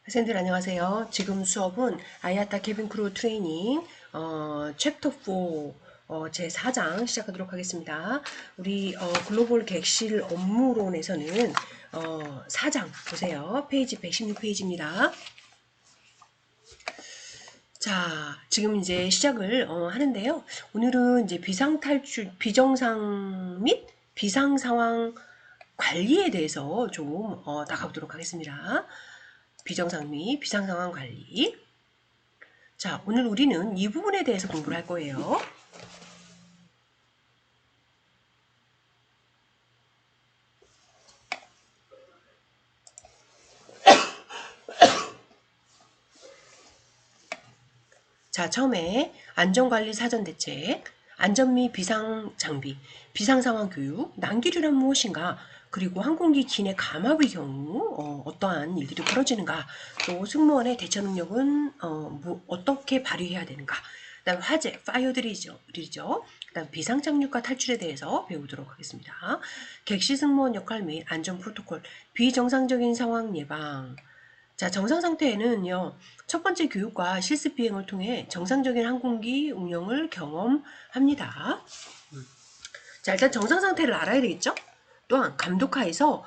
학생들 안녕하세요. 지금 수업은 아이아타 케빈 크루 트레이닝 챕터 4 제 4장 시작하도록 하겠습니다. 우리 글로벌 객실 업무론에서는 4장 보세요. 페이지 116페이지입니다. 자, 지금 이제 시작을 하는데요. 오늘은 이제 비상탈출, 비정상 및 비상상황 관리에 대해서 좀 나가보도록 하겠습니다. 비정상 및 비상상황 관리. 자, 오늘 우리는 이 부분에 대해서 공부를 할 거예요. 자, 처음에 안전관리 사전대책, 안전 및 비상장비, 비상상황 교육, 난기류란 무엇인가, 그리고 항공기 기내 감압의 경우 어떠한 일들이 벌어지는가, 또 승무원의 대처 능력은 어떻게 발휘해야 되는가, 그다음 화재, 파이어 드릴이죠. 그다음 비상착륙과 탈출에 대해서 배우도록 하겠습니다. 객실 승무원 역할 및 안전 프로토콜, 비정상적인 상황 예방. 자, 정상 상태에는요, 첫 번째 교육과 실습 비행을 통해 정상적인 항공기 운영을 경험합니다. 자, 일단 정상 상태를 알아야 되겠죠? 또한 감독하에서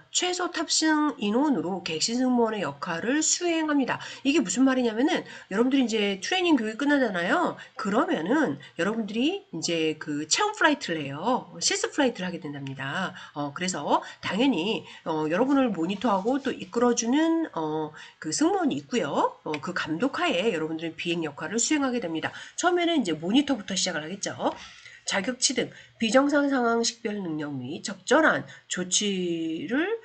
최소 탑승 인원으로 객실 승무원의 역할을 수행합니다. 이게 무슨 말이냐면은 여러분들이 이제 트레이닝 교육이 끝나잖아요. 그러면은 여러분들이 이제 그 체험 플라이트를 해요. 실습 플라이트를 하게 된답니다. 그래서 당연히 여러분을 모니터하고 또 이끌어주는 그 승무원이 있고요. 그 감독하에 여러분들은 비행 역할을 수행하게 됩니다. 처음에는 이제 모니터부터 시작을 하겠죠. 자격치 등 비정상 상황 식별 능력 및 적절한 조치를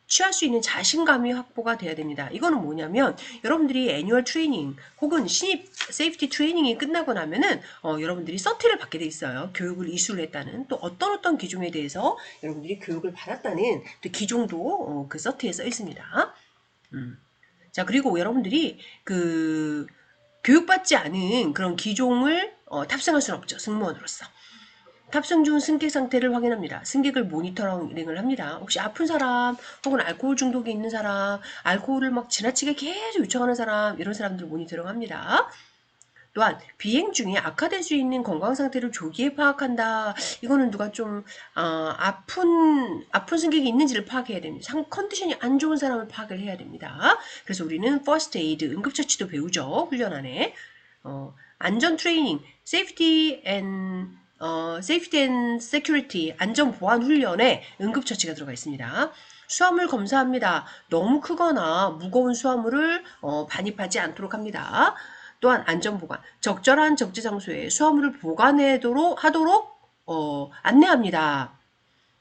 취할 수 있는 자신감이 확보가 돼야 됩니다. 이거는 뭐냐면 여러분들이 애뉴얼 트레이닝 혹은 신입 세이프티 트레이닝이 끝나고 나면은 여러분들이 서티를 받게 돼 있어요. 교육을 이수를 했다는 또 어떤 기종에 대해서 여러분들이 교육을 받았다는 또 기종도 그 서티에 써 있습니다. 자, 그리고 여러분들이 그 교육받지 않은 그런 기종을 탑승할 수는 없죠. 승무원으로서. 탑승 중 승객 상태를 확인합니다. 승객을 모니터링을 합니다. 혹시 아픈 사람, 혹은 알코올 중독이 있는 사람, 알코올을 막 지나치게 계속 요청하는 사람, 이런 사람들 모니터링 합니다. 또한 비행 중에 악화될 수 있는 건강 상태를 조기에 파악한다. 이거는 누가 좀 아픈 승객이 있는지를 파악해야 됩니다. 컨디션이 안 좋은 사람을 파악을 해야 됩니다. 그래서 우리는 퍼스트 에이드 응급처치도 배우죠. 훈련 안에. 안전 트레이닝, 세이프티 앤 세큐리티, 안전 보안 훈련에 응급처치가 들어가 있습니다. 수화물 검사합니다. 너무 크거나 무거운 수화물을 반입하지 않도록 합니다. 또한 안전보관, 적절한 적재 장소에 수화물을 보관하도록 안내합니다.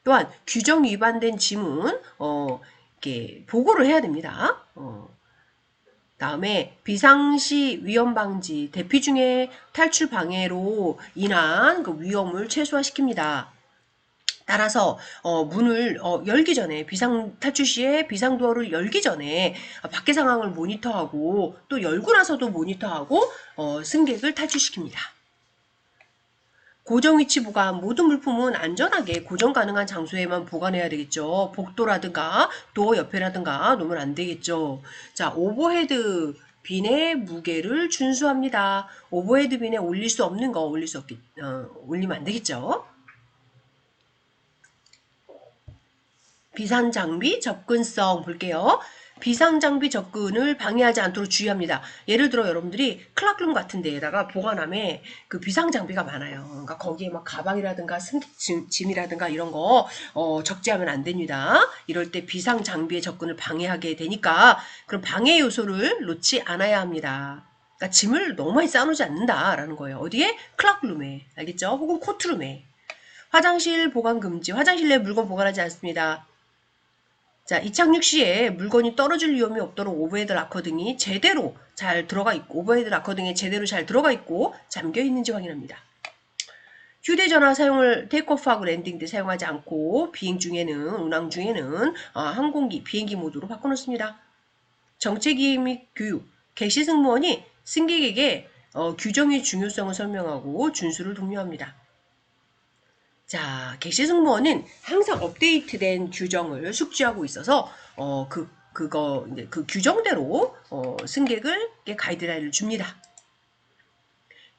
또한 규정 위반된 짐은 이렇게 보고를 해야 됩니다. 다음에 비상시 위험 방지, 대피 중에 탈출 방해로 인한 그 위험을 최소화시킵니다. 따라서 문을 열기 전에 비상 탈출 시에 비상 도어를 열기 전에 밖의 상황을 모니터하고 또 열고 나서도 모니터하고 승객을 탈출시킵니다. 고정 위치 보관, 모든 물품은 안전하게 고정 가능한 장소에만 보관해야 되겠죠. 복도라든가 도어 옆에라든가 놓으면 안 되겠죠. 자, 오버헤드 빈의 무게를 준수합니다. 오버헤드 빈에 올릴 수 없는 거 올리면 안 되겠죠. 비상장비 접근성 볼게요. 비상장비 접근을 방해하지 않도록 주의합니다. 예를 들어 여러분들이 클락룸 같은 데에다가 보관함에 그 비상장비가 많아요. 그러니까 거기에 막 가방이라든가 짐이라든가 이런 거 적재하면 안 됩니다. 이럴 때 비상장비의 접근을 방해하게 되니까 그런 방해 요소를 놓지 않아야 합니다. 그러니까 짐을 너무 많이 쌓아놓지 않는다라는 거예요. 어디에? 클락룸에. 알겠죠? 혹은 코트룸에. 화장실 보관 금지. 화장실 내 물건 보관하지 않습니다. 자, 이착륙 시에 물건이 떨어질 위험이 없도록 오버헤드 락커 등이 제대로 잘 들어가 있고, 오버헤드 락커 등에 제대로 잘 들어가 있고, 잠겨 있는지 확인합니다. 휴대전화 사용을 테이크오프하고 랜딩 때 사용하지 않고, 운항 중에는 항공기, 비행기 모드로 바꿔놓습니다. 정책이익 및 교육, 객실 승무원이 승객에게 규정의 중요성을 설명하고 준수를 독려합니다. 자, 객실 승무원은 항상 업데이트된 규정을 숙지하고 있어서 그거 이제 그 규정대로 승객을 가이드라인을 줍니다.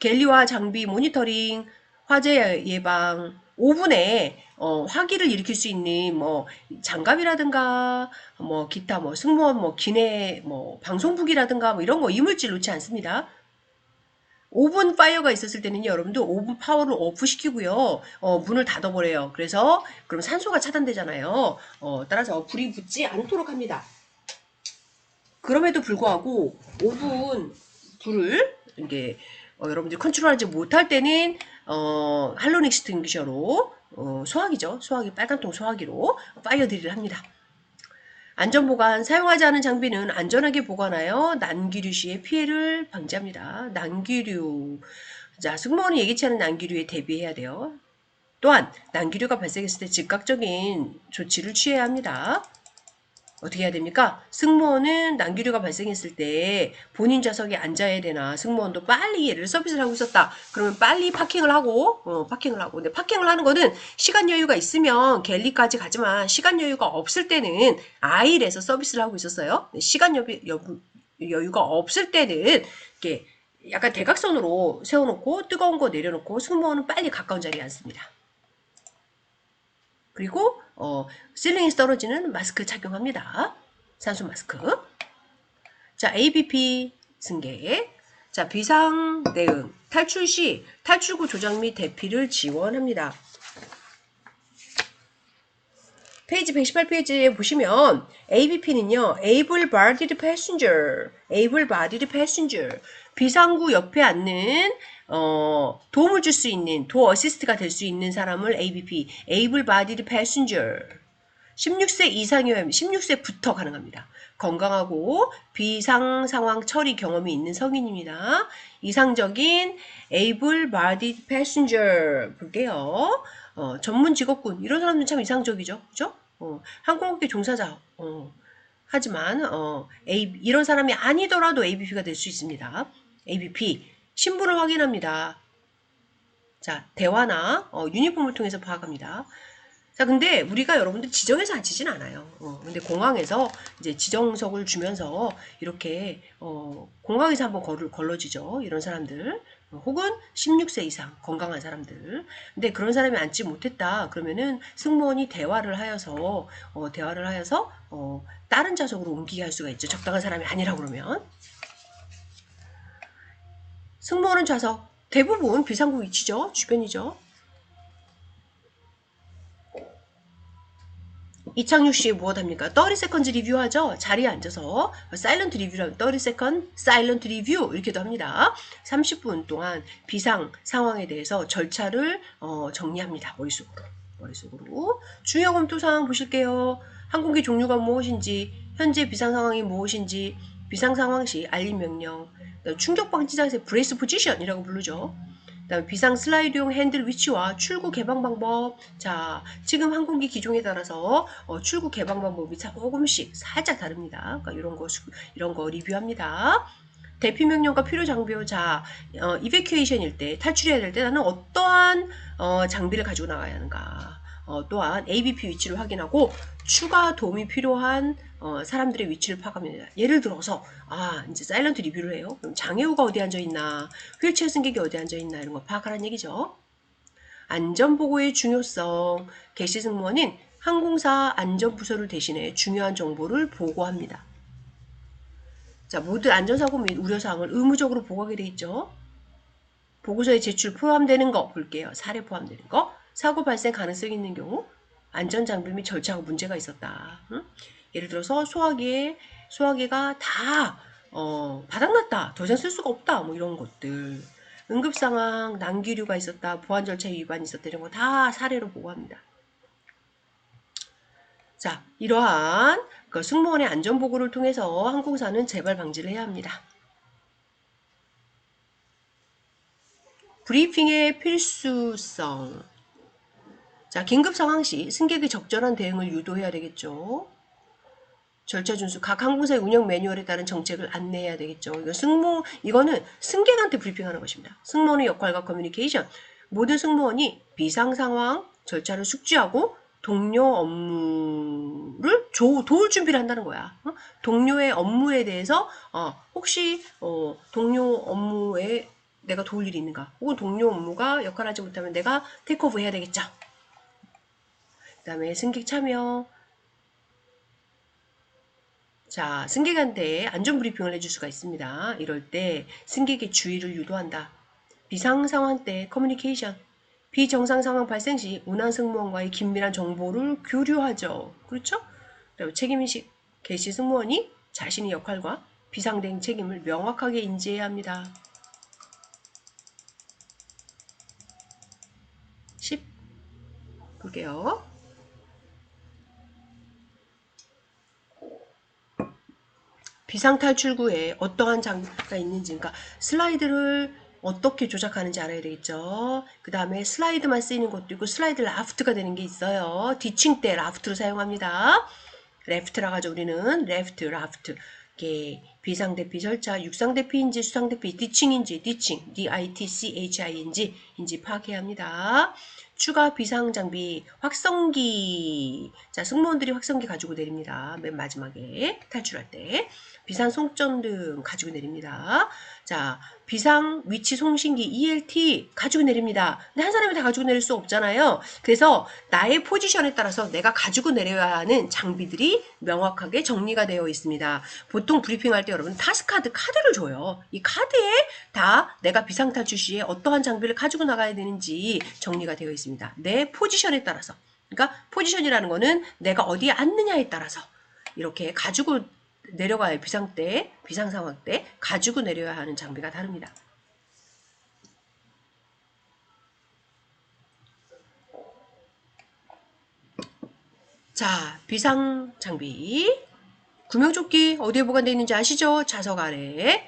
갤리와 장비 모니터링, 화재 예방, 5분에 화기를 일으킬 수 있는 뭐 장갑이라든가 뭐 기타 뭐 승무원 뭐 기내 뭐 방송북이라든가 뭐 이런 거 이물질 놓지 않습니다. 5분 파이어가 있었을 때는요, 여러분들 5분 파워를 오프 시키고요, 문을 닫아버려요. 그래서 그럼 산소가 차단되잖아요. 따라서 불이 붙지 않도록 합니다. 그럼에도 불구하고 5분 불을 이게 여러분들이 컨트롤하지 못할 때는 할로닉 익스팅귀셔로 소화기죠. 소화기, 빨간통 소화기로 파이어 드릴을 합니다. 안전보관, 사용하지 않은 장비는 안전하게 보관하여 난기류 시의 피해를 방지합니다. 난기류. 자, 승무원이 예기치 않은 난기류에 대비해야 돼요. 또한 난기류가 발생했을 때 즉각적인 조치를 취해야 합니다. 어떻게 해야 됩니까? 승무원은 난기류가 발생했을 때 본인 좌석에 앉아야 되나, 승무원도 빨리 얘를 서비스를 하고 있었다. 그러면 빨리 파킹을 하고, 근데 파킹을 하는 거는 시간 여유가 있으면 갤리까지 가지만 시간 여유가 없을 때는 아일에서 서비스를 하고 있었어요. 시간 여유가 없을 때는 이렇게 약간 대각선으로 세워놓고 뜨거운 거 내려놓고 승무원은 빨리 가까운 자리에 앉습니다. 그리고 실링이 떨어지는 마스크 착용합니다. 산소 마스크. 자, ABP 승객. 자, 비상 대응. 탈출 시 탈출구 조작 및 대피를 지원합니다. 페이지 118페이지에 보시면 ABP는요. Able-bodied passenger. Able-bodied passenger. 비상구 옆에 앉는 도움을 줄 수 있는 도어 어시스트가 될 수 있는 사람을 ABP, Able-bodied passenger. 16세 이상이어야 합니다. 16세부터 가능합니다. 건강하고 비상 상황 처리 경험이 있는 성인입니다. 이상적인 Able-bodied passenger 볼게요. 전문 직업군 이런 사람들은 참 이상적이죠, 그죠? 항공업계 종사자. 하지만 이런 사람이 아니더라도 ABP가 될 수 있습니다. ABP 신분을 확인합니다. 자, 대화나 유니폼을 통해서 파악합니다. 자, 근데 우리가 여러분들 지정해서 앉히진 않아요. 근데 공항에서 이제 지정석을 주면서 이렇게 공항에서 한번 걸러지죠. 이런 사람들. 혹은 16세 이상 건강한 사람들. 근데 그런 사람이 앉지 못했다. 그러면은 승무원이 대화를 하여서 다른 좌석으로 옮기게 할 수가 있죠. 적당한 사람이 아니라고 그러면. 승무원은 좌석. 대부분 비상구 위치죠. 주변이죠. 이창육 씨 무엇합니까? 30seconds 리뷰하죠. 자리에 앉아서 사일런트 리뷰라면 30second 사일런트 리뷰 이렇게도 합니다. 30분 동안 비상 상황에 대해서 절차를 정리합니다. 머릿속으로. 중요 검토사항 보실게요. 항공기 종류가 무엇인지, 현재 비상 상황이 무엇인지, 비상 상황 시 알림 명령, 충격 방지 자세 브레이스 포지션이라고 부르죠. 그다음에 비상 슬라이드용 핸들 위치와 출구 개방 방법. 자, 지금 항공기 기종에 따라서 출구 개방 방법이 조금씩 살짝 다릅니다. 그러니까 이런 거 리뷰합니다. 대피 명령과 필요 장비요. 자, 이베큐에이션일 때, 탈출해야 될 때 나는 어떠한 장비를 가지고 나가야 하는가. 또한 ABP 위치를 확인하고 추가 도움이 필요한 사람들의 위치를 파악합니다. 예를 들어서 이제 사일런트 리뷰를 해요. 그럼 장애우가 어디 앉아있나, 휠체어 승객이 어디 앉아있나 이런 거 파악하라는 얘기죠. 안전보고의 중요성. 개시 승무원은 항공사 안전부서를 대신해 중요한 정보를 보고합니다. 자, 모든 안전사고 및 우려사항을 의무적으로 보고하게 돼 있죠. 보고서에 제출 포함되는 거 볼게요. 사례 포함되는 거. 사고 발생 가능성이 있는 경우 안전장비 및 절차가 문제가 있었다. 예를 들어서 소화기가 다 바닥났다. 더 이상 쓸 수가 없다. 뭐 이런 것들. 응급상황, 난기류가 있었다. 보안 절차 위반이 있었다. 이런 거 다 사례로 보고합니다. 자, 이러한 승무원의 안전보고를 통해서 항공사는 재발 방지를 해야 합니다. 브리핑의 필수성. 자, 긴급 상황 시 승객의 적절한 대응을 유도해야 되겠죠. 절차 준수, 각 항공사의 운영 매뉴얼에 따른 정책을 안내해야 되겠죠. 이거는 승객한테 브리핑하는 것입니다. 승무원의 역할과 커뮤니케이션. 모든 승무원이 비상 상황 절차를 숙지하고 동료 업무를 도울 준비를 한다는 거야. 동료의 업무에 대해서 혹시 동료 업무에 내가 도울 일이 있는가? 혹은 동료 업무가 역할하지 못하면 내가 테이크오버 해야 되겠죠. 그 다음에 승객 참여. 자, 승객한테 안전 브리핑을 해줄 수가 있습니다. 이럴 때 승객의 주의를 유도한다. 비상 상황 때 커뮤니케이션. 비정상 상황 발생 시 운항 승무원과의 긴밀한 정보를 교류하죠. 그렇죠? 그리고 책임인식. 개시 승무원이 자신의 역할과 비상대응 책임을 명확하게 인지해야 합니다. 10. 볼게요. 비상탈출구에 어떠한 장비가 있는지, 그러니까 슬라이드를 어떻게 조작하는지 알아야 되겠죠. 그 다음에 슬라이드만 쓰이는 것도 있고 슬라이드 라프트가 되는 게 있어요. 디칭 때 라프트로 사용합니다. 레프트라 가지고 우리는 레프트, 라프트. 이게 비상대피 절차, 육상대피인지 수상대피, 디칭인지, 디칭, D-I-T-C-H-I-N-G 인지 파악해야 합니다. 추가 비상장비, 확성기. 자, 승무원들이 확성기 가지고 내립니다. 맨 마지막에 탈출할 때. 비상 송전등 가지고 내립니다. 자, 비상 위치 송신기 ELT 가지고 내립니다. 근데 한 사람이 다 가지고 내릴 수 없잖아요. 그래서 나의 포지션에 따라서 내가 가지고 내려야 하는 장비들이 명확하게 정리가 되어 있습니다. 보통 브리핑할 때 여러분 카드를 줘요. 이 카드에 다 내가 비상탈출 시에 어떠한 장비를 가지고 나가야 되는지 정리가 되어 있습니다. 내 포지션에 따라서. 그러니까 포지션이라는 거는 내가 어디에 앉느냐에 따라서 이렇게 가지고 내려가야 비상 상황 때 가지고 내려야 하는 장비가 다릅니다. 자, 비상 장비. 구명조끼 어디에 보관되어 있는지 아시죠? 좌석 아래.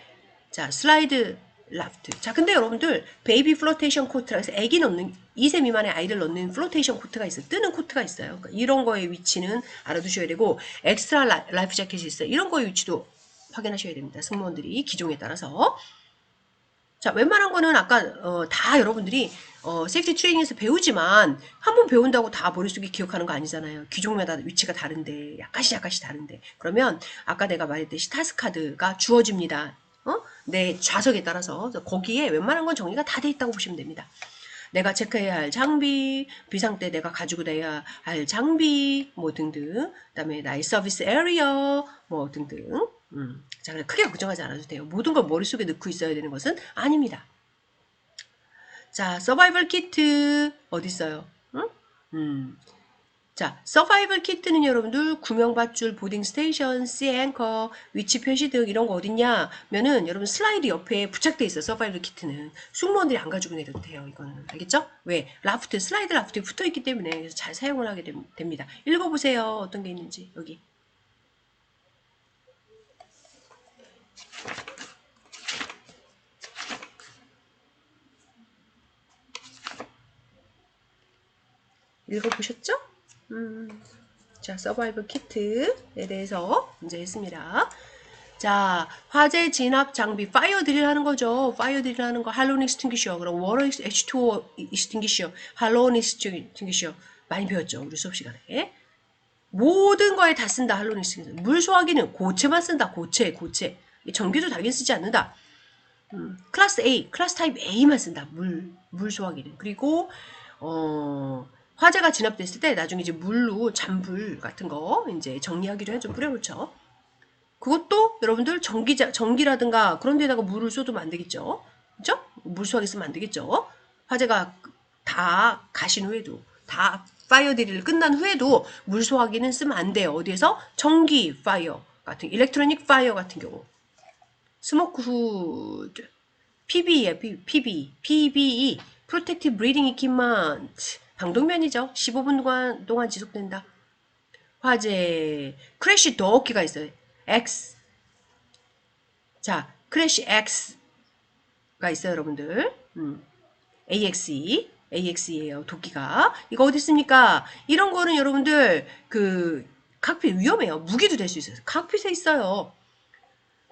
자, 슬라이드 라프트. 자, 근데 여러분들 베이비 플로테이션 코트라 해서 애기 넣는 2세 미만의 아이를 넣는 플로테이션 코트가 있어요. 뜨는 코트가 있어요. 그러니까 이런 거의 위치는 알아두셔야 되고 엑스트라 라이프 자켓이 있어요. 이런 거의 위치도 확인하셔야 됩니다. 승무원들이 기종에 따라서. 자, 웬만한 거는 아까 다 여러분들이 세이프티 트레이닝에서 배우지만 한 번 배운다고 다 머릿속에 기억하는 거 아니잖아요. 기종마다 위치가 다른데 약간씩 다른데 그러면 아까 내가 말했듯이 타스카드가 주어집니다. 내 좌석에 따라서 거기에 웬만한 건 정리가 다 돼 있다고 보시면 됩니다. 내가 체크해야 할 장비, 비상 때 내가 가지고 다녀야 할 장비, 뭐 등등. 그다음에 나의 서비스 에리어, 뭐 등등. 자, 크게 걱정하지 않아도 돼요. 모든 걸 머릿속에 넣고 있어야 되는 것은 아닙니다. 자, 서바이벌 키트 어디 있어요? 자, 서바이벌 키트는 여러분들 구명밧줄, 보딩 스테이션, 씨 앵커, 위치 표시 등 이런 거 어딨냐? 면은 여러분 슬라이드 옆에 부착돼 있어요. 서바이벌 키트는 승무원들이 안 가지고 내려도 돼요. 이거는 알겠죠? 왜? 라프트, 슬라이드 라프트에 붙어 있기 때문에 잘 사용을 하게 됩니다. 읽어보세요. 어떤 게 있는지 여기. 읽어보셨죠? 자, 서바이벌 키트에 대해서 문제 했습니다. 자, 화재 진압 장비, 파이어 드릴 하는 거죠. 파이어 드릴 하는 거, 할로운 익스팅기셔, 그럼 워터 H2O 익스팅기셔, 할로운 익스팅기셔 많이 배웠죠. 우리 수업 시간에. 모든 거에 다 쓴다. 할로운 익스팅기셔. 물 소화기는 고체만 쓴다. 고체. 전기도 당연히 쓰지 않는다. 클래스 A, 클래스 타입 A만 쓴다. 물 소화기는. 그리고 화재가 진압됐을 때 나중에 이제 물로 잔불 같은 거 이제 정리하기로 해서 뿌려놓죠. 그것도 여러분들 전기라든가 그런 데다가 물을 쏟으면 안 되겠죠. 그죠? 물 소화기 쓰면 안 되겠죠. 화재가 다 가신 후에도 다 파이어 드릴 끝난 후에도 물 소화기는 쓰면 안 돼요. 어디에서? 전기 파이어 같은 일렉트로닉 파이어 같은 경우. 스모크 후드 PBE, PBE, Protective Breathing Equipment, 방독면이죠. 15분 동안 지속된다. 화재, 크래쉬 도어키가 있어요. X. 자, 크래쉬 X가 있어요, 여러분들. AXE예요, 도끼가. 이거 어디 있습니까? 이런 거는 여러분들 칵핏 위험해요. 무기도 될 수 있어요. 칵핏에 있어요.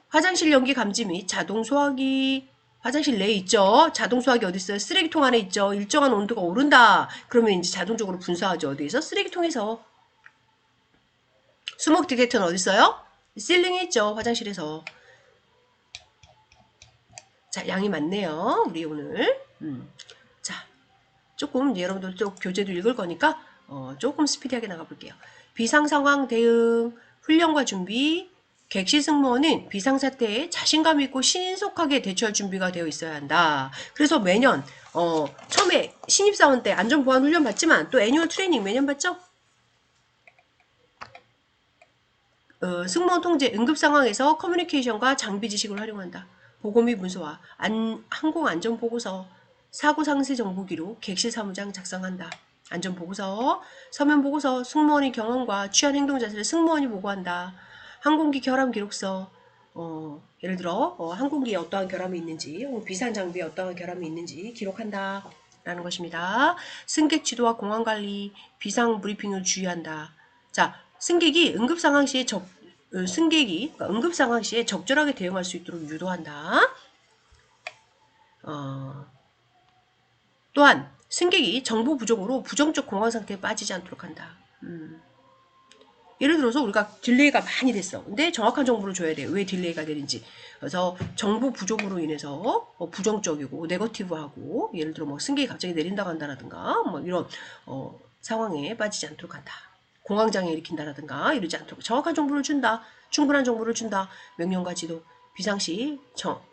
화장실 연기 감지 및 자동 소화기, 화장실 내에 있죠. 자동 수화기 어디 있어요? 쓰레기통 안에 있죠. 일정한 온도가 오른다. 그러면 이제 자동적으로 분사하죠. 어디에서? 쓰레기통에서. 스모크 디텍터는 어디 있어요? 실링에 있죠. 화장실에서. 자, 양이 많네요. 우리 오늘. 자, 조금 여러분들 또 교재도 읽을 거니까 조금 스피디하게 나가볼게요. 비상상황 대응, 훈련과 준비, 객시 승무원은 비상사태에 자신감 있고 신속하게 대처할 준비가 되어 있어야 한다. 그래서 매년 처음에 신입사원 때 안전보안 훈련 받지만 또 애뉴얼 트레이닝 매년 받죠? 승무원 통제, 응급상황에서 커뮤니케이션과 장비 지식을 활용한다. 보고 및 문서와 항공안전보고서, 사고상세 정보기록, 객실 사무장 작성한다. 안전보고서, 서면보고서, 승무원의 경험과 취한 행동 자세를 승무원이 보고한다. 항공기 결함 기록서, 예를 들어 항공기에 어떠한 결함이 있는지, 비상 장비에 어떠한 결함이 있는지 기록한다. 라는 것입니다. 승객 지도와 공항 관리, 비상 브리핑을 주의한다. 자, 승객이 응급상황 시에 응급상황 시에 적절하게 대응할 수 있도록 유도한다. 또한 승객이 정보 부족으로 부정적 공황 상태에 빠지지 않도록 한다. 예를 들어서 우리가 딜레이가 많이 됐어. 근데 정확한 정보를 줘야 돼요. 왜 딜레이가 되는지. 그래서 정보 부족으로 인해서 부정적이고 네거티브하고 예를 들어 뭐 승객이 갑자기 내린다고 한다라든가 뭐 이런 상황에 빠지지 않도록 한다. 공황장애 일으킨다라든가 이러지 않도록 정확한 정보를 준다. 충분한 정보를 준다. 명령과 지도, 비상시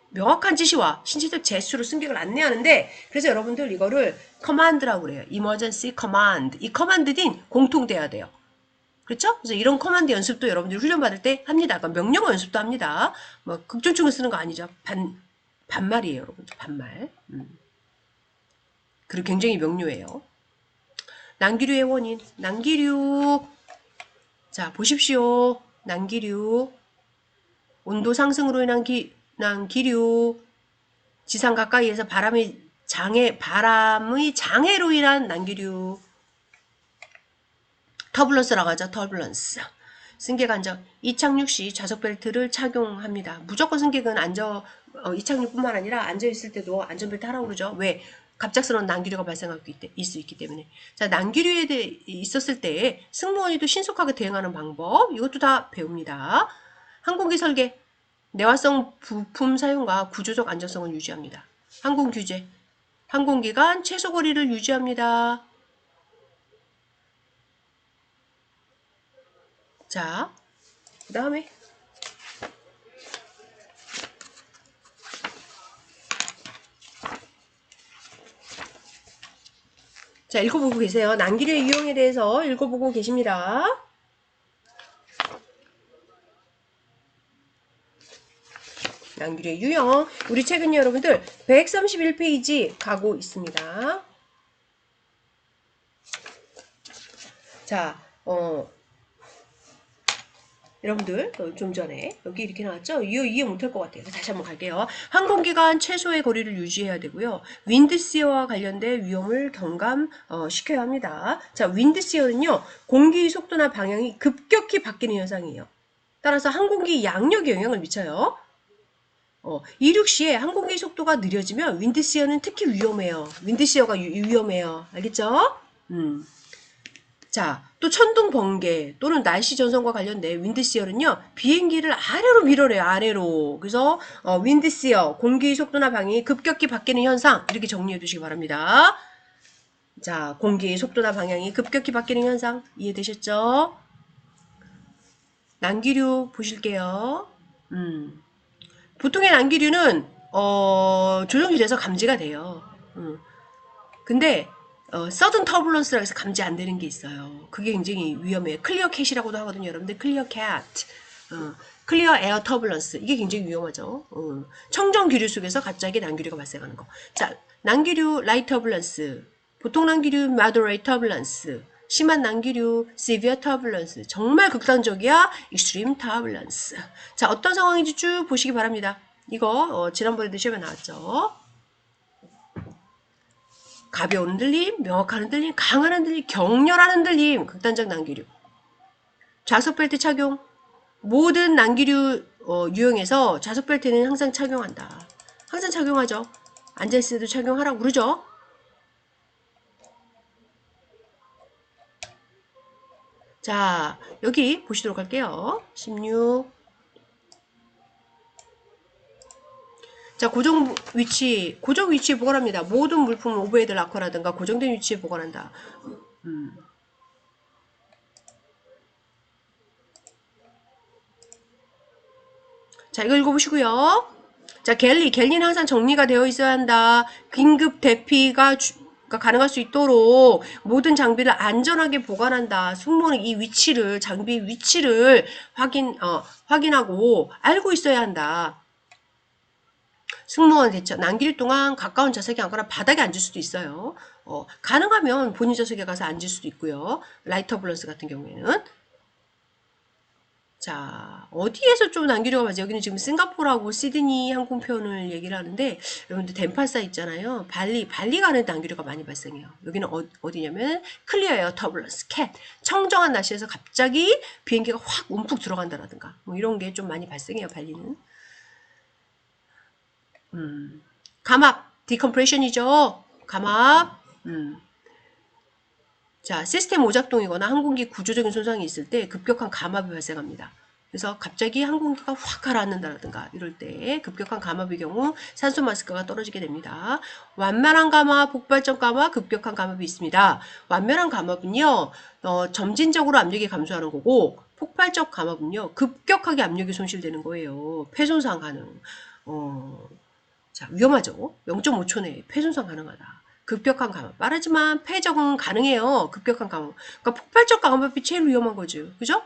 명확한 지시와 신체적 제스처로 승객을 안내하는데 그래서 여러분들 이거를 커만드라고 그래요. emergency command. 이 커만드는 공통돼야 돼요. 그렇죠? 그래서 이런 커만드 연습도 여러분들이 훈련받을 때 합니다. 그러니까 명령어 연습도 합니다. 뭐 극존충을 쓰는 거 아니죠. 반말이에요, 여러분들. 반말. 그리고 굉장히 명료해요. 난기류의 원인. 난기류. 자, 보십시오. 난기류. 온도 상승으로 인한 기류. 지상 가까이에서 바람의 장애로 인한 난기류. 터블런스라고 하죠. 터블런스. 승객 안전. 이착륙 시 좌석 벨트를 착용합니다. 무조건 승객은 이착륙뿐만 아니라 앉아있을 때도 안전벨트 하라고 그러죠. 왜? 갑작스러운 난기류가 발생할 수 있기 때문에. 자, 난기류에 대해 있었을 때 승무원이 또 신속하게 대응하는 방법. 이것도 다 배웁니다. 항공기 설계. 내화성 부품 사용과 구조적 안전성을 유지합니다. 항공 규제. 항공기간 최소 거리를 유지합니다. 자, 그 다음에 자, 읽어보고 계세요. 난기류의 유형에 대해서 읽어보고 계십니다. 난기류의 유형. 우리 책은요, 여러분들 131페이지 가고 있습니다. 자, 여러분들 좀 전에 여기 이렇게 나왔죠? 이해 못할 것 같아요. 다시 한번 갈게요. 항공기간 최소의 거리를 유지해야 되고요. 윈드시어와 관련된 위험을 경감시켜야 합니다. 자, 윈드시어는요. 공기 속도나 방향이 급격히 바뀌는 현상이에요. 따라서 항공기 양력에 영향을 미쳐요. 이륙 시에 항공기 속도가 느려지면 윈드시어는 특히 위험해요. 윈드시어가 위험해요. 알겠죠? 자, 또 천둥 번개 또는 날씨 전선과 관련된 윈드시어는요. 비행기를 아래로 밀어내요. 아래로. 그래서 윈드시어, 공기 속도나 방향이 급격히 바뀌는 현상 이렇게 정리해 두시기 바랍니다. 자, 공기 속도나 방향이 급격히 바뀌는 현상 이해되셨죠? 난기류 보실게요. 보통의 난기류는 조정이 돼서 감지가 돼요. 근데 서든 터블런스라고 해서 감지 안 되는 게 있어요. 그게 굉장히 위험해요. 클리어 캣이라고도 하거든요. 여러분들 클리어 캣. 클리어 에어 터블런스. 이게 굉장히 위험하죠. 청정 기류 속에서 갑자기 난기류가 발생하는 거. 자, 난기류 라이트 터블런스. 보통 난기류 moderate 터블런스. 심한 난기류 severe 터블런스. 정말 극단적이야 extreme 터블런스. 자, 어떤 상황인지 쭉 보시기 바랍니다. 이거 지난번에도 시험에 나왔죠. 가벼운 흔들림, 명확한 흔들림, 강한 흔들림, 격렬한 흔들림, 극단적 난기류. 좌석벨트 착용. 모든 난기류 유형에서 좌석벨트는 항상 착용한다. 항상 착용하죠. 앉아있을 때도 착용하라고 그러죠. 자, 여기 보시도록 할게요. 16. 자, 고정 위치에 보관합니다. 모든 물품을 오버헤드 락커라든가 고정된 위치에 보관한다. 자, 이거 읽어보시고요. 자, 갤리는 항상 정리가 되어 있어야 한다. 긴급 대피가 가능할 수 있도록 모든 장비를 안전하게 보관한다. 승무원은 이 위치를, 장비 위치를 확인하고 알고 있어야 한다. 승무원 대처, 난길 동안 가까운 좌석에 앉거나 바닥에 앉을 수도 있어요. 가능하면 본인 좌석에 가서 앉을 수도 있고요. 라이터 블런스 같은 경우에는. 자, 어디에서 좀 난기류가 맞아요? 여기는 지금 싱가포르하고 시드니 항공편을 얘기를 하는데, 여러분들 덴파사 있잖아요. 발리 가는 난기류가 많이 발생해요. 여기는 어디냐면, 클리어에어 터블런스, 캣. 청정한 날씨에서 갑자기 비행기가 확 움푹 들어간다라든가, 뭐 이런 게 좀 많이 발생해요, 발리는. 감압, 디컴프레션이죠. 감압. 자, 시스템 오작동이거나 항공기 구조적인 손상이 있을 때 급격한 감압이 발생합니다. 그래서 갑자기 항공기가 확 가라앉는다든가 이럴 때 급격한 감압의 경우 산소 마스크가 떨어지게 됩니다. 완만한 감압, 폭발적 감압, 급격한 감압이 있습니다. 완만한 감압은요, 점진적으로 압력이 감소하는 거고, 폭발적 감압은요, 급격하게 압력이 손실되는 거예요. 폐손상 가능. 자, 위험하죠. 0.5초 내에 폐손상 가능하다. 급격한 감압. 빠르지만 폐적응 가능해요. 급격한 감압. 그러니까 폭발적 감압이 제일 위험한 거죠. 그죠?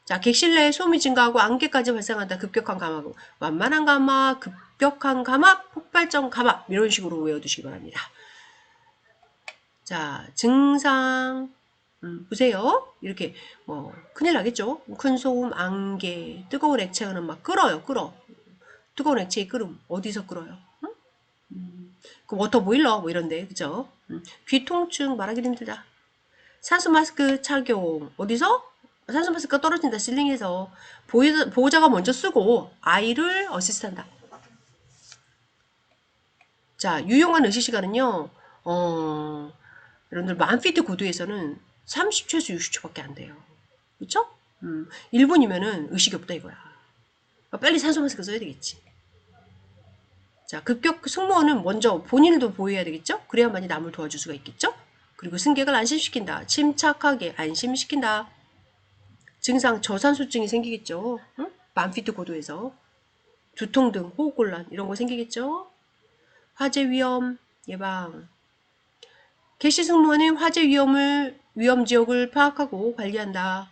자, 객실 내에 소음이 증가하고 안개까지 발생한다. 급격한 감압. 완만한 감압, 급격한 감압, 폭발적 감압. 이런 식으로 외워두시기 바랍니다. 자, 증상. 보세요. 이렇게 큰일 나겠죠? 큰 소음, 안개, 뜨거운 액체는 막 끓어요. 뜨거운 액체의 끓음. 어디서 끓어요? 그 워터 보일러 뭐 이런데 그죠? 귀 통증 말하기 힘들다. 산소 마스크 착용 어디서? 산소 마스크가 떨어진다. 실링에서 보호자가 먼저 쓰고 아이를 어시스트한다. 자, 유용한 의식 시간은요. 여러분들 만피트 고도에서는 30초에서 60초밖에 안 돼요. 그쵸? 1분이면은 의식이 없다 이거야. 그러니까 빨리 산소 마스크 써야 되겠지. 자, 승무원은 먼저 본인도 보호해야 되겠죠? 그래야만이 남을 도와줄 수가 있겠죠? 그리고 승객을 안심시킨다. 침착하게 안심시킨다. 증상 저산소증이 생기겠죠? 응? 만피트 고도에서. 두통 등 호흡곤란 이런 거 생기겠죠? 화재 위험 예방. 개시 승무원은 화재 위험 지역을 파악하고 관리한다.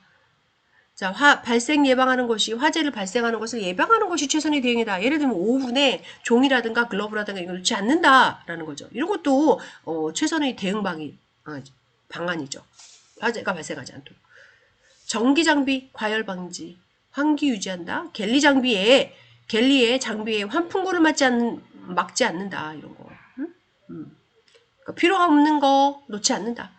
자, 발생 예방하는 것이, 화재를 발생하는 것을 예방하는 것이 최선의 대응이다. 예를 들면 오븐에 종이라든가 글러브라든가 이걸 넣지 않는다라는 거죠. 이런 것도 최선의 대응 방안이죠. 화재가 발생하지 않도록. 전기 장비 과열 방지, 환기 유지한다. 갤리의 장비에 환풍구를 막지 않는다. 이런 거. 그러니까 필요 없는 거 놓지 않는다.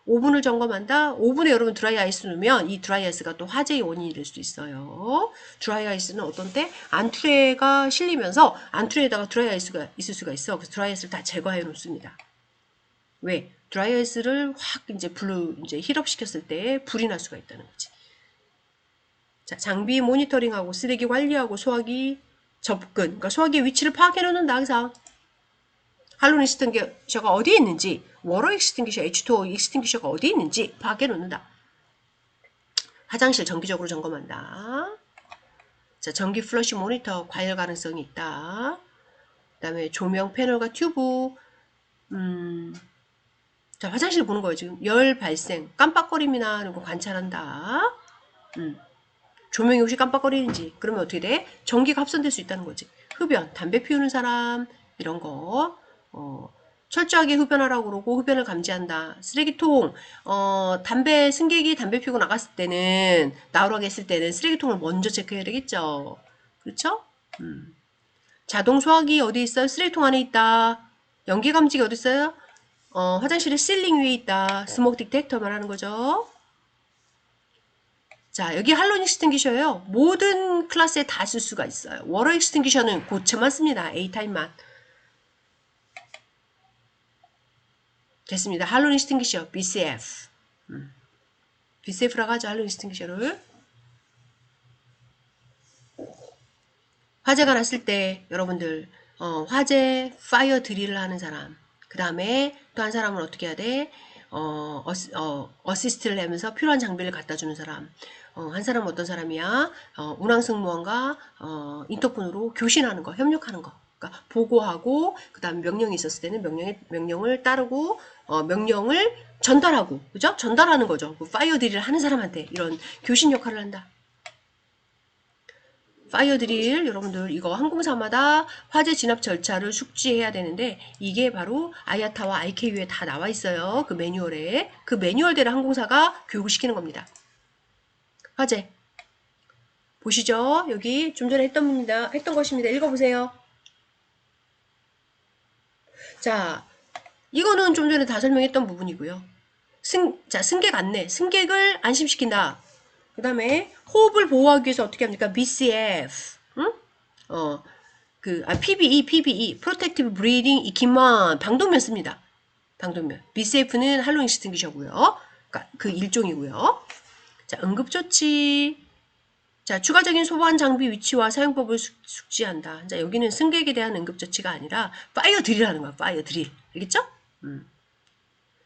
오븐을 점검한다. 오븐에 여러분 드라이 아이스 넣으면 이 드라이 아이스가 또 화재의 원인이 될 수도 있어요. 드라이 아이스는 어떤 때 안투레가 실리면서 안투레에다가 드라이 아이스가 있을 수가 있어. 그래서 드라이 아이스를 다 제거해 놓습니다. 왜? 드라이 아이스를 확 이제 힐업 시켰을 때 불이 날 수가 있다는 거지. 자, 장비 모니터링하고 쓰레기 관리하고 소화기 접근. 그러니까 소화기의 위치를 파악해 놓는다 항상. 할론 익스팅기셔가 어디에 있는지, 워러 익스팅기셔, H2O 익스팅기셔가 어디에 있는지 파악해 놓는다. 화장실 정기적으로 점검한다. 자, 전기 플러시 모니터 과열 가능성이 있다. 그 다음에 조명 패널과 튜브. 자, 화장실 보는 거예요. 지금 열 발생, 깜빡거림이나 이런 거 관찰한다. 조명이 혹시 깜빡거리는지. 그러면 어떻게 돼? 전기가 합선될 수 있다는 거지. 흡연, 담배 피우는 사람 이런 거. 철저하게 흡연하라고 그러고 흡연을 감지한다. 쓰레기통, 승객이 담배 피우고 나갔을 때는, 나오라고 했을 때는 쓰레기통을 먼저 체크해야 되겠죠. 그렇죠? 자동 소화기 어디 있어요? 쓰레기통 안에 있다. 연기 감지기 어디 있어요? 화장실의 실링 위에 있다. 스모크 디텍터 말하는 거죠. 자, 여기 할론 익스팅기셔예요. 모든 클래스에 다 쓸 수가 있어요. 워터 익스팅기셔는 고체만 씁니다. A타입만. 됐습니다. 할론 익스팅기셔, BCF. BCF라고 하죠. 할론 익스팅기셔를. 화재가 났을 때 여러분들 화재 파이어 드릴을 하는 사람, 그 다음에 또 한 사람은 어떻게 해야 돼? 어시스트를 하면서 필요한 장비를 갖다 주는 사람. 한 사람은 어떤 사람이야? 운항승무원과 인터폰으로 교신하는 거, 협력하는 거. 그러니까 보고하고 그 다음에 명령이 있었을 때는 명령을 따르고 명령을 전달하고, 그죠? 전달하는 거죠. 그 파이어 드릴을 하는 사람한테 이런 교신 역할을 한다. 파이어 드릴 여러분들 이거 항공사마다 화재 진압 절차를 숙지해야 되는데 이게 바로 아야타와 IKU에 다 나와 있어요. 그 매뉴얼에. 그 매뉴얼대로 항공사가 교육을 시키는 겁니다. 화재. 보시죠. 여기 좀 전에 했던 것입니다. 읽어보세요. 자, 이거는 좀 전에 다 설명했던 부분이고요. 승객 안내. 승객을 안심시킨다. 그 다음에 호흡을 보호하기 위해서 어떻게 합니까? BCF. 응? PBE, Protective Breathing Equipment. 방독면 씁니다. 방독면. BCF는 할로잉 스팅기셔고요. 그러니까 그 일종이고요. 자, 응급조치. 자, 추가적인 소방 장비 위치와 사용법을 숙지한다. 자, 여기는 승객에 대한 응급조치가 아니라 파이어 드릴하는 거야. 파이어 드릴. 알겠죠?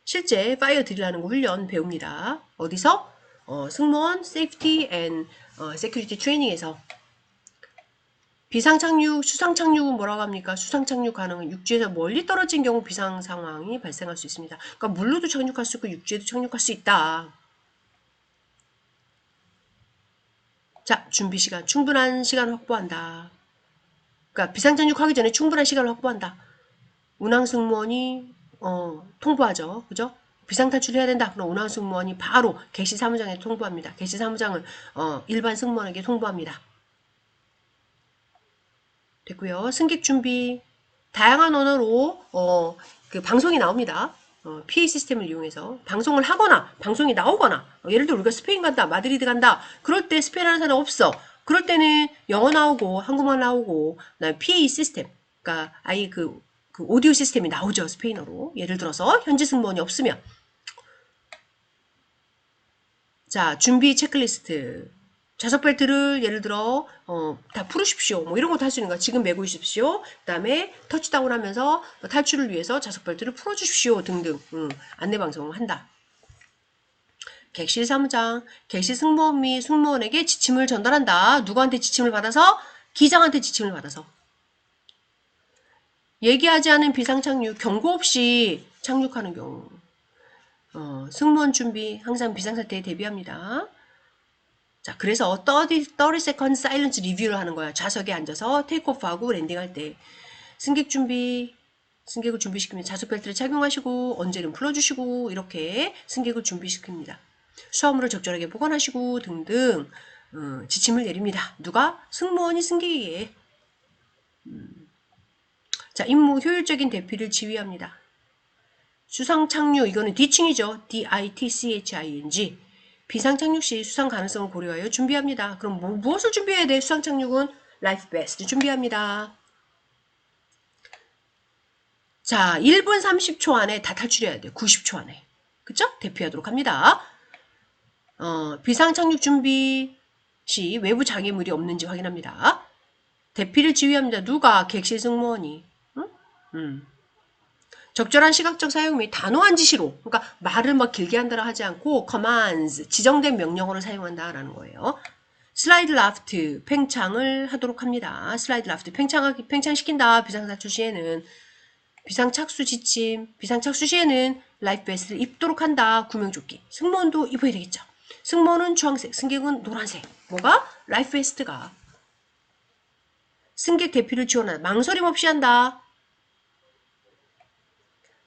실제 파이어 드릴하는 거 훈련 배웁니다. 어디서? 승무원 세이프티 앤 세큐리티 트레이닝에서. 비상 착륙, 수상 착륙은 뭐라고 합니까? 수상 착륙 가능은 육지에서 멀리 떨어진 경우 비상 상황이 발생할 수 있습니다. 그러니까 물로도 착륙할 수 있고 육지에도 착륙할 수 있다. 자, 준비 시간, 충분한 시간 확보한다. 그러니까 비상 착륙하기 전에 충분한 시간을 확보한다. 운항 승무원이 통보하죠. 그죠? 비상탈출해야 된다. 그럼 운항 승무원이 바로 개시 사무장에 통보합니다. 개시 사무장은 일반 승무원에게 통보합니다. 됐고요. 승객 준비. 다양한 언어로 그 방송이 나옵니다. PA 시스템을 이용해서 방송을 하거나 방송이 나오거나 예를 들어 우리가 스페인 간다, 마드리드 간다. 그럴 때 스페인하는 사람 없어. 그럴 때는 영어 나오고 한국말 나오고 그다음에 PA 시스템. 그러니까 아예 그 오디오 시스템이 나오죠. 스페인어로. 예를 들어서 현지 승무원이 없으면. 자, 준비 체크리스트. 좌석 벨트를 예를 들어 다 풀으십시오. 뭐 이런 것도 할 수 있는 거야. 지금 메고 있으십시오. 그 다음에 터치다운 하면서 탈출을 위해서 좌석 벨트를 풀어주십시오. 등등 안내 방송을 한다. 객실 사무장. 객실 승무원 및 승무원에게 지침을 전달한다. 누구한테 지침을 받아서? 기장한테 지침을 받아서. 얘기하지 않은 비상착륙, 경고 없이 착륙하는 경우. 승무원 준비, 항상 비상사태에 대비합니다. 자, 그래서 30세컨드 사일런스 리뷰를 하는 거야. 좌석에 앉아서 테이크오프하고 랜딩할 때. 승객 준비, 승객을 준비시키면 좌석 벨트를 착용하시고 언제는 풀어주시고 이렇게 승객을 준비시킵니다. 수화물을 적절하게 보관하시고 등등 지침을 내립니다. 누가? 승무원이 승객에게. 자, 임무 효율적인 대피를 지휘합니다. 수상 착륙, 이거는 디칭이죠. DITCHING. 비상 착륙 시 수상 가능성을 고려하여 준비합니다. 그럼 무엇을 준비해야 돼? 수상 착륙은 라이프 베스트 준비합니다. 자, 1분 30초 안에 다 탈출해야 돼요. 90초 안에. 그쵸? 대피하도록 합니다. 비상 착륙 준비 시 외부 장애물이 없는지 확인합니다. 대피를 지휘합니다. 누가? 객실 승무원이. 적절한 시각적 사용 및 단호한 지시로, 그러니까 말을 막 길게 한다라 하지 않고 commands, 지정된 명령어를 사용한다라는 거예요. 슬라이드 라프트, 팽창을 하도록 합니다. 슬라이드 라프트, 팽창시킨다. 비상탈출 시에는. 비상착수 지침, 비상착수 시에는 라이프 베스트를 입도록 한다. 구명조끼. 승무원도 입어야 되겠죠. 승무원은 주황색, 승객은 노란색. 뭐가? 라이프 베스트가. 승객 대피를 지원한다. 망설임 없이 한다.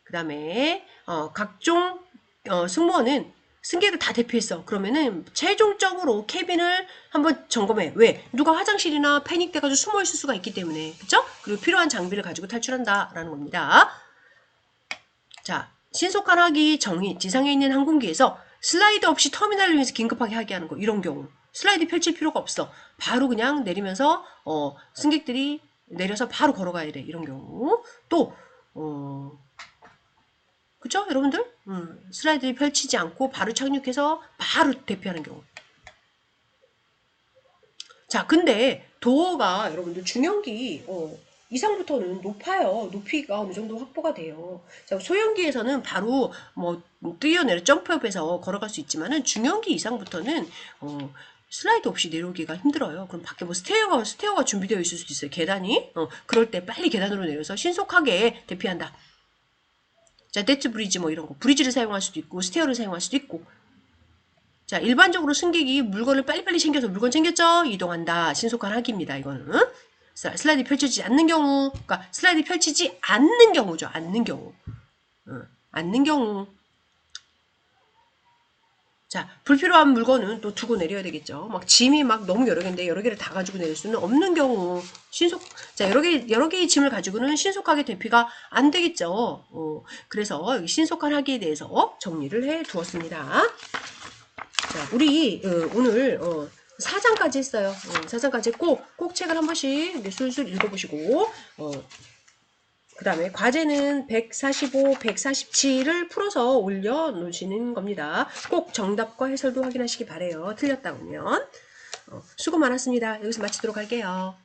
그 다음에 각종 승무원은 승객을 다 대피했어. 그러면은 최종적으로 캐빈을 한번 점검해. 왜? 누가 화장실이나 패닉돼가지고 숨어있을 수가 있기 때문에. 그쵸? 그리고 필요한 장비를 가지고 탈출한다 라는 겁니다. 자, 신속한 하기 정의. 지상에 있는 항공기에서 슬라이드 없이 터미널을 위해서 긴급하게 하게 하는 거, 이런 경우. 슬라이드 펼칠 필요가 없어. 바로 그냥 내리면서 승객들이 내려서 바로 걸어가야 돼. 이런 경우. 또 그쵸 여러분들? 슬라이드를 펼치지 않고 바로 착륙해서 바로 대피하는 경우. 자, 근데 도어가 여러분들 중형기 이상부터는 높아요. 높이가 어느 정도 확보가 돼요. 자, 소형기에서는 바로 뭐 뛰어내려 점프업해서 걸어갈 수 있지만은 중형기 이상부터는 슬라이드 없이 내려오기가 힘들어요. 그럼 밖에 뭐 스테어가 준비되어 있을 수도 있어요. 계단이. 그럴 때 빨리 계단으로 내려서 신속하게 대피한다. 자, 데트 브리지 뭐 이런 거. 브리지를 사용할 수도 있고 스테어를 사용할 수도 있고. 자, 일반적으로 승객이 물건을 빨리빨리 챙겨서 물건 챙겼죠? 이동한다. 신속한 하기입니다. 이거는. 슬라이드 펼쳐지지 않는 경우, 그러니까 슬라이드 펼치지 않는 경우죠. 않는 경우. 않는 경우. 자, 불필요한 물건은 또 두고 내려야 되겠죠. 막 짐이 막 너무 여러 개인데 여러 개를 다 가지고 내릴 수는 없는 경우. 자, 여러 개의 짐을 가지고는 신속하게 대피가 안 되겠죠. 그래서 여기 신속한 하기에 대해서 정리를 해 두었습니다. 자, 우리 오늘 4장까지 했어요. 4장까지 했고 꼭 책을 한 번씩 술술 읽어보시고 그 다음에 과제는 145, 147을 풀어서 올려놓으시는 겁니다. 꼭 정답과 해설도 확인하시기 바래요. 틀렸다 보면. 수고 많았습니다. 여기서 마치도록 할게요.